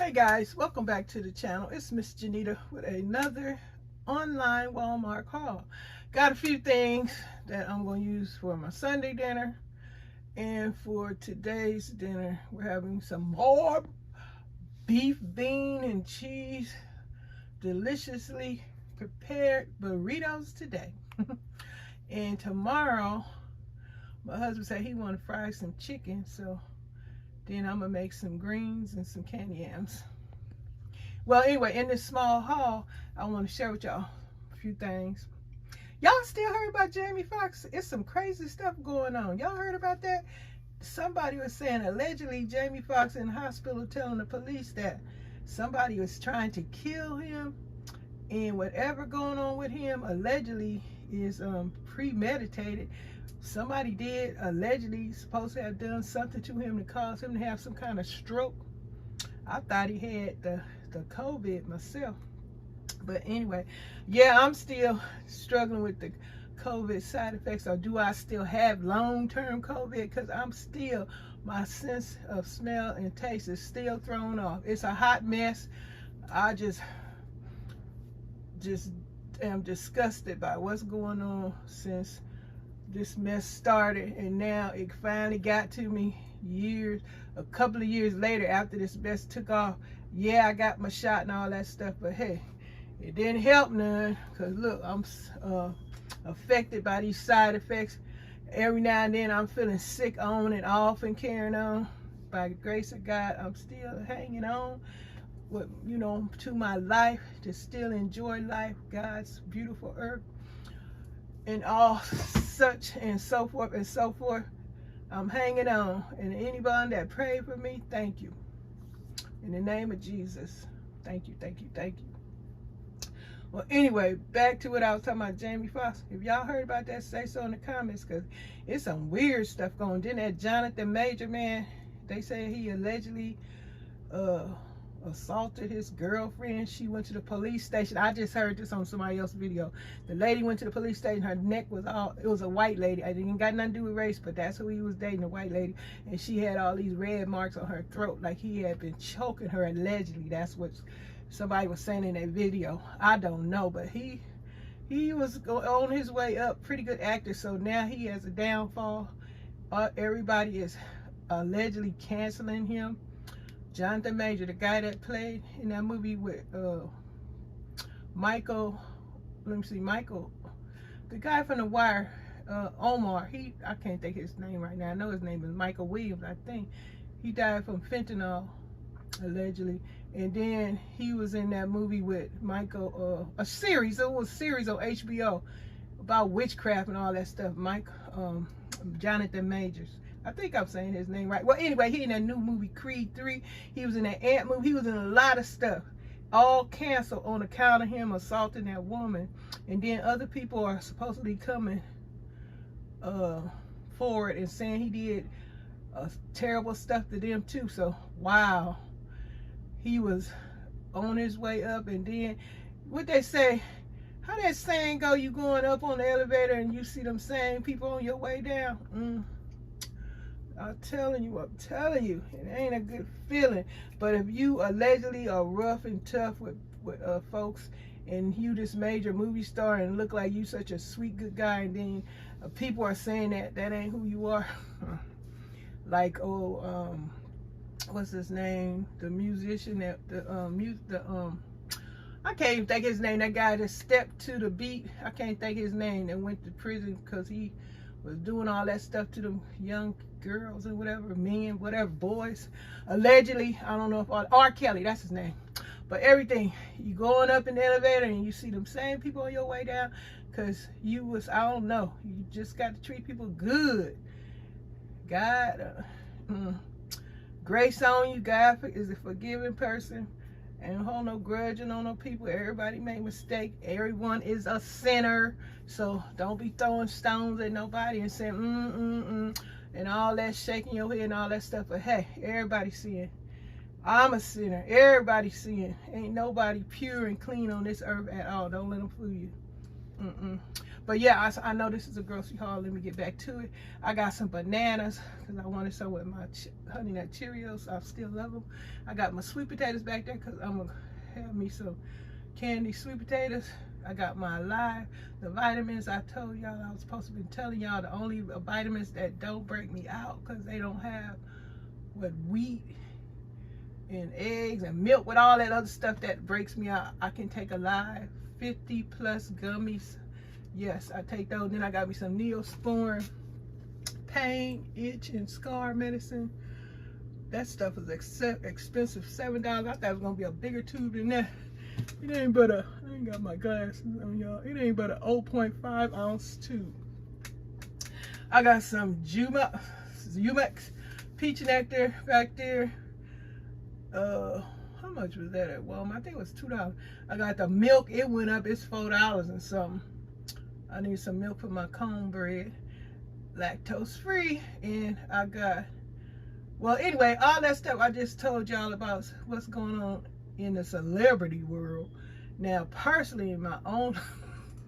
Hey guys, welcome back to the channel. It's Miss Janita with another online Walmart haul. Got a few things that I'm going to use for my Sunday dinner, and for today's dinner we're having some more beef, bean, and cheese deliciously prepared burritos today. And tomorrow my husband said he wanted to fry some chicken, so then I'm gonna make some greens and some candy yams. Well, anyway, in this small haul, I want to share with y'all a few things. Y'all still heard about Jamie Foxx? It's some crazy stuff going on. Y'all heard about that? Somebody was saying allegedly Jamie Foxx in the hospital telling the police that somebody was trying to kill him, and whatever going on with him allegedly is premeditated. Somebody did allegedly supposed to have done something to him to cause him to have some kind of stroke. I thought he had the COVID myself. But anyway, yeah, I'm still struggling with the COVID side effects. Or do I still have long-term COVID? Because I'm still, my sense of smell and taste is still thrown off. It's a hot mess. I just am disgusted by what's going on since this mess started, and now it finally got to me a couple of years later after this mess took off. Yeah, I got my shot and all that stuff, but hey, it didn't help none, because look, I'm affected by these side effects. Every now and then I'm feeling sick on and off and carrying on. By the grace of God, I'm still hanging on with, to my life, to still enjoy life, God's beautiful earth, and all such and so forth and so forth. I'm hanging on, and anybody that prayed for me, thank you. In the name of Jesus, thank you, thank you, thank you. Well, anyway, back to what I was talking about, Jamie Foxx. If y'all heard about that, say so in the comments, because it's some weird stuff going on. Then that Jonathan Major man, they say he allegedly assaulted his girlfriend. She went to the police station. I just heard this on somebody else's video. The lady went to the police station. Her neck was all, it was a white lady. I didn't got nothing to do with race, but that's who he was dating, a white lady. And she had all these red marks on her throat, like he had been choking her allegedly. That's what somebody was saying in that video. I don't know, but he was on his way up, pretty good actor. So now he has a downfall. Everybody is allegedly canceling him. Jonathan Major, the guy that played in that movie with Michael, the guy from The Wire, Omar, I can't think his name right now. I know his name is Michael Williams, I think. He died from fentanyl, allegedly. And then he was in that movie with Michael, it was a series on HBO about witchcraft and all that stuff. Jonathan Majors. I think I'm saying his name right. Well, anyway, he in that new movie, Creed 3. He was in that Ant movie. He was in a lot of stuff. All canceled on account of him assaulting that woman. And then other people are supposedly coming forward and saying he did terrible stuff to them too. So, wow. He was on his way up. And then, what they say, how that saying go, you going up on the elevator and you see them same people on your way down? I'm telling you, it ain't a good feeling. But if you allegedly are rough and tough with folks, and you this major movie star and look like you such a sweet, good guy, and then people are saying that ain't who you are. Like, what's his name? The musician that I can't even think his name. That guy that stepped to the beat. I can't think his name. That went to prison because he was doing all that stuff to them young girls and whatever, men, whatever, boys. Allegedly, I don't know if R. Kelly, that's his name. But everything, you going up in the elevator and you see them same people on your way down, because you was, I don't know, you just got to treat people good. God, grace on you. God is a forgiving person. And hold no grudging on no people. Everybody make mistakes. Everyone is a sinner. So don't be throwing stones at nobody and saying and all that, shaking your head and all that stuff. But hey, everybody's sin. I'm a sinner. Everybody's sin. Ain't nobody pure and clean on this earth at all. Don't let them fool you. But yeah, I know this is a grocery haul. Let me get back to it. I got some bananas because I wanted some with my Honey Nut Cheerios. I still love them. I got my sweet potatoes back there because I'm gonna have me some candy sweet potatoes. I got my Alive, the vitamins. I told y'all I was supposed to be telling y'all the only vitamins that don't break me out because they don't have what wheat and eggs and milk with all that other stuff that breaks me out. I can take Alive 50 plus gummies. Yes, I take those. Then I got me some Neosporin pain, itch, and scar medicine. That stuff is expensive, $7. I thought it was gonna be a bigger tube than that. It ain't but a, I ain't got my glasses on, y'all. It ain't but a 0.5 ounce tube. I got some Jumex peach nectar back there. How much was that at Walmart? I think it was $2. I got the milk. It went up. It's $4 and something. I need some milk for my cornbread, lactose free. And I got, well, anyway, all that stuff I just told y'all about what's going on in the celebrity world. Now, personally, in my own,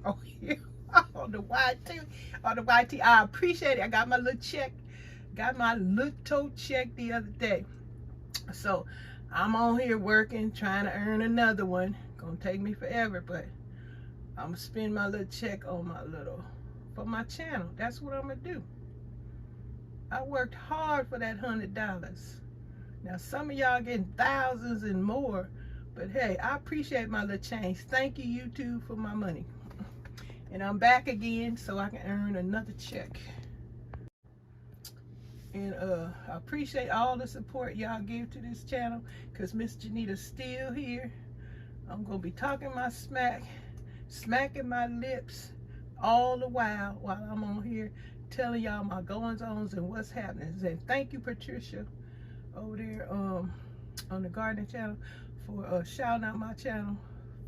oh yeah, on the YT, I appreciate it. I got my little check, the other day. So I'm on here working, trying to earn another one. Gonna take me forever, but I'm gonna spend my little check on for my channel. That's what I'm gonna do. I worked hard for that $100. Now some of y'all getting thousands and more, but hey, I appreciate my little change. Thank you, YouTube, for my money. And I'm back again so I can earn another check. And I appreciate all the support y'all give to this channel, because Miss Jenita's still here. I'm gonna be talking my smack, smacking my lips all the while I'm on here telling y'all my goings-ons and what's happening. And thank you, Patricia, over there on the gardening channel, for shouting out my channel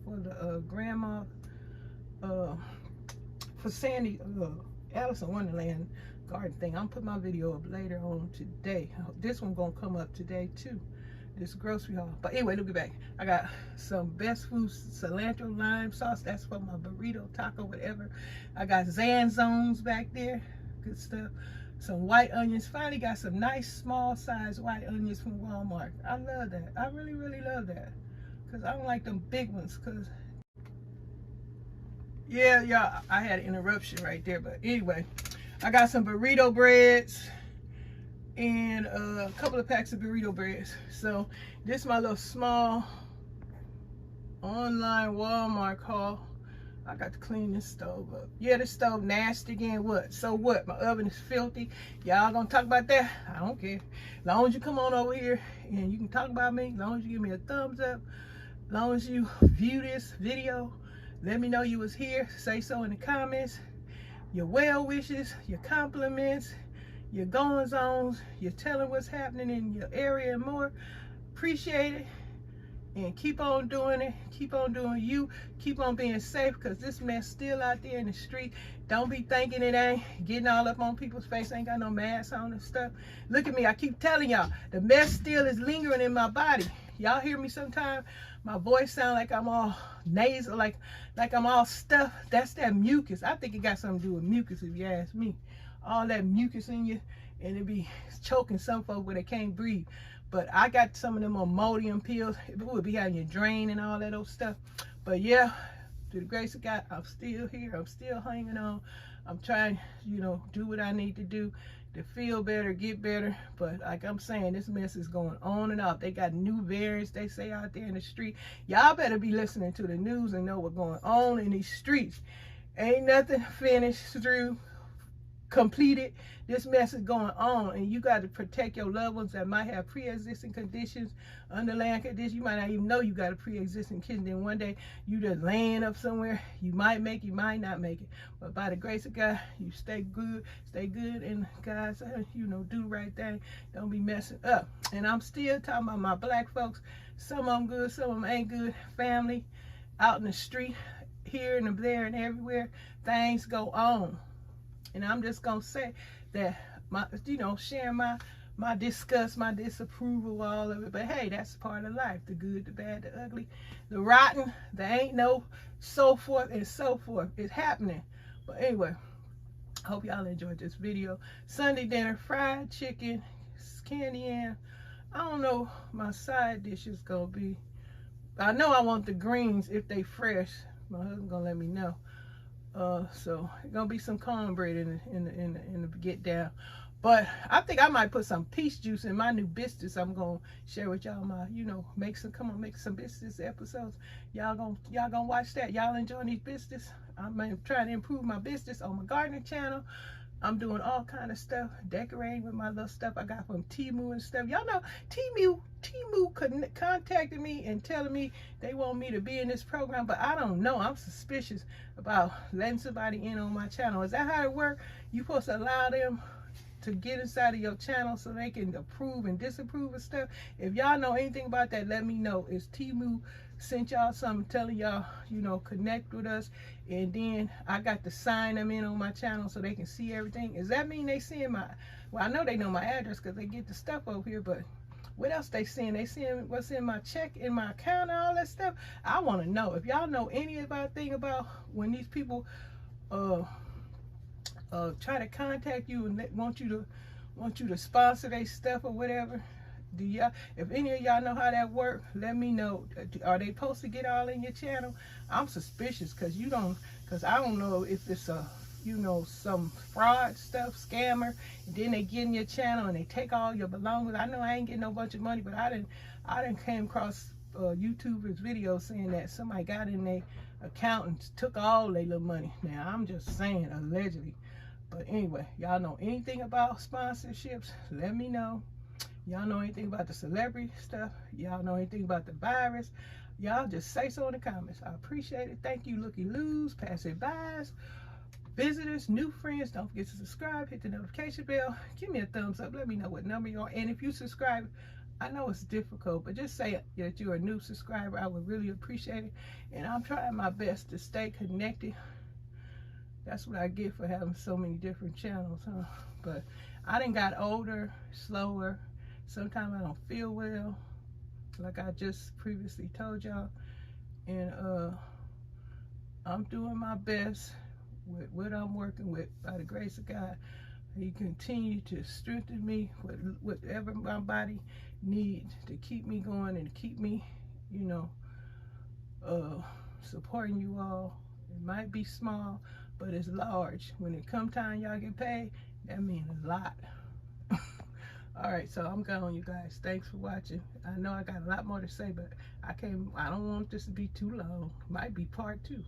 for the grandma, for Sandy, Alice in Wonderland garden thing. I'm putting my video up later on today. This one gonna come up today too, this grocery haul. But anyway, look back. I got some Best Foods cilantro lime sauce. That's for my burrito, taco, whatever. I got Zanzones back there, good stuff. Some white onions. Finally got some nice small size white onions from Walmart. I love that. I really love that, because I don't like them big ones. Because yeah, I had an interruption right there. But anyway, I got some burrito breads and a couple of packs of burrito breads. So this is my little small online Walmart haul. I got to clean this stove up. Yeah, this stove nasty again. What? So what? My oven is filthy. Y'all gonna talk about that? I don't care. As long as you come on over here and you can talk about me, as long as you give me a thumbs up, as long as you view this video, let me know you was here. Say so in the comments. Your well wishes, your compliments, your goings-ons, your telling what's happening in your area and more. Appreciate it. And keep on doing it. Keep on doing you. Keep on being safe, because this mess still out there in the street. Don't be thinking it ain't getting all up on people's face. Ain't got no masks on and stuff. Look at me. I keep telling y'all, the mess still is lingering in my body. Y'all hear me sometimes? My voice sound like I'm all nasal, like I'm all stuffed. That's that mucus. I think it got something to do with mucus, if you ask me. All that mucus in you, and it be choking some folks where they can't breathe. But I got some of them Imodium pills. It would be having you drain and all that old stuff. But yeah, through the grace of God, I'm still here. I'm still hanging on. I'm trying, do what I need to do to feel better, get better. But like I'm saying, this mess is going on and off. They got new variants, they say, out there in the street. Y'all better be listening to the news and know what's going on in these streets. Ain't nothing finished through, completed. This mess is going on, and you got to protect your loved ones that might have pre-existing conditions, underlying conditions. You might not even know you got a pre-existing condition. Then one day you just laying up somewhere. You might make it, you might not make it. But by the grace of God, you stay good, and guys, do the right thing. Don't be messing up. And I'm still talking about my black folks. Some of them good, some of them ain't good. Family out in the street, here and there and everywhere. Things go on. And I'm just gonna say that sharing my disgust, my disapproval, all of it. But hey, that's part of life. The good, the bad, the ugly, the rotten, the ain't no, so forth and so forth. It's happening. But anyway, hope y'all enjoyed this video. Sunday dinner, fried chicken, candy yam. I don't know my side dish is gonna be. I know I want the greens if they fresh. My husband gonna let me know. So it's gonna be some cornbread in the get down. But I think I might put some peach juice in my new biscuits. I'm gonna share with y'all my, make some biscuits episodes. Y'all gonna watch that. Y'all enjoying these biscuits? I'm trying to improve my biscuits on my gardening channel. I'm doing all kind of stuff, decorating with my little stuff I got from Temu and stuff. Y'all know Temu contacted me and telling me they want me to be in this program, but I don't know. I'm suspicious about letting somebody in on my channel. Is that how it works? You supposed to allow them to get inside of your channel so they can approve and disapprove of stuff? If y'all know anything about that, let me know. Is Temu sent y'all something telling y'all, connect with us, and then I got to sign them in on my channel so they can see everything? Does that mean they seeing my, well, I know they know my address because they get the stuff over here, but what else they seeing? They seeing what's in my check, in my account, and all that stuff? I want to know. If y'all know any thing about when these people try to contact you and want you to sponsor their stuff or whatever, do y'all, if any of y'all know how that works, let me know. Are they supposed to get all in your channel? I'm suspicious because I don't know if it's a some fraud stuff, scammer, and then they get in your channel and they take all your belongings. I know I ain't getting no bunch of money, but I didn't came across YouTubers videos saying that somebody got in their account and took all their little money. Now I'm just saying, allegedly. But anyway, y'all know anything about sponsorships, let me know. Y'all know anything about the celebrity stuff? Y'all know anything about the virus? Y'all just say so in the comments. I appreciate it. Thank you, looky-loos, passerbys, visitors, new friends. Don't forget to subscribe, hit the notification bell, give me a thumbs up, let me know what number you are. And if you subscribe, I know it's difficult, but just say that you're a new subscriber. I would really appreciate it. And I'm trying my best to stay connected. That's what I get for having so many different channels, huh? But I done got older, slower. Sometimes I don't feel well, like I just previously told y'all. And I'm doing my best with what I'm working with. By the grace of God, He continue to strengthen me with whatever my body needs to keep me going and keep me, supporting you all. It might be small, but it's large. When it come time y'all get paid, that means a lot. All right, so I'm gone, you guys. Thanks for watching. I know I got a lot more to say, but I don't want this to be too long. Might be part 2.